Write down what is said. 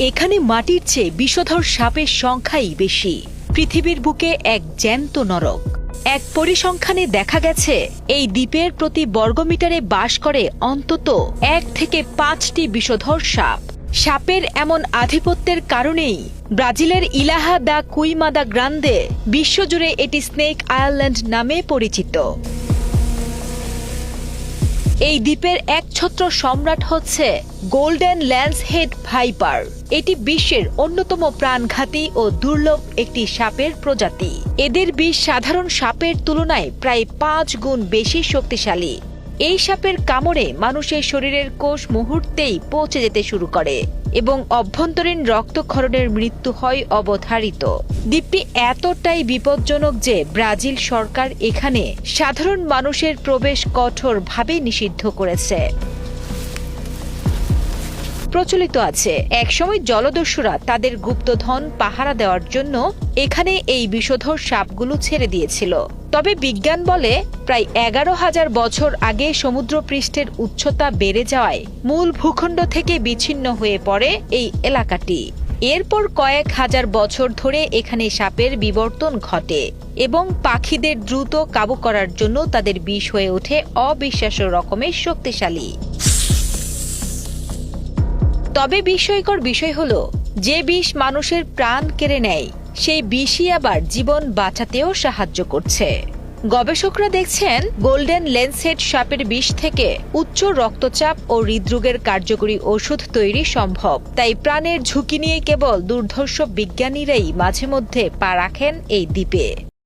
এখানে মাটির চেয়ে বিষধর সাপের সংখ্যাই বেশি। পৃথিবীর বুকে এক জ্যান্ত নরক। এক পরিসংখ্যানে দেখা গেছে এই দ্বীপের প্রতি বর্গমিটারে বাস করে অন্তত 1 থেকে 5টি বিষধর সাপ। সাপের এমন আধিপত্যের কারণেই ব্রাজিলের ইলাহা দা কুইমাদা গ্রান্দে বিশ্বজুড়ে এটি স্নেক আয়ারল্যান্ড নামে পরিচিত। এই দ্বীপের একছত্র সম্রাট হচ্ছে গোল্ডেন ল্যান্সহেড ভাইপার। এটি বিশ্বের অন্যতম প্রাণঘাতী ও দুর্লভ একটি সাপের প্রজাতি। এদের বিষ সাধারণ সাপের তুলনায় প্রায় 5 গুণ বেশি শক্তিশালী। এই সাপের কামড়ে মানুষের শরীরের কোষ মুহূর্তেই পচে যেতে শুরু করে এবং অভ্যন্তরীণ রক্তক্ষরণের মৃত্যু হয় অবধারিত। দ্বীপটি এতটাই বিপজ্জনক যে ব্রাজিল সরকার এখানে সাধারণ মানুষের প্রবেশ কঠোরভাবে নিষিদ্ধ করেছে। প্রচলিত আছে একসময় জলদস্যুরা তাদের গুপ্তধন পাহারা দেওয়ার জন্য এখানে এই বিষধর সাপগুলো ছেড়ে দিয়েছিল। তবে বিজ্ঞান বলে প্রায় 11,000 বছর আগে সমুদ্রপৃষ্ঠের উচ্চতা বেড়ে যাওয়ায় মূল ভূখণ্ড থেকে বিচ্ছিন্ন হয়ে পড়ে এই এলাকাটি। এরপর কয়েক হাজার বছর ধরে এখানে সাপের বিবর্তন ঘটে এবং পাখিদের দ্রুত কাবু করার জন্য তাদের বিষ হয়ে ওঠে অবিশ্বাস্য রকমের শক্তিশালী। তবে বিস্ময়কর বিষয় হলো, যে বিষ মানুষের প্রাণ কেড়ে নেয় সেই বিষই আবার জীবন বাঁচাতেও সাহায্য করছে। গবেষকরা দেখছেন গোল্ডেন ল্যান্সহেড সাপের বিষ থেকে উচ্চ রক্তচাপ ও হৃদরোগের কার্যকরী ওষুধ তৈরি সম্ভব। তাই প্রাণের ঝুঁকি নিয়ে কেবল দুর্ধর্ষ বিজ্ঞানীরাই মাঝে মধ্যে পা রাখেন এই দ্বীপে।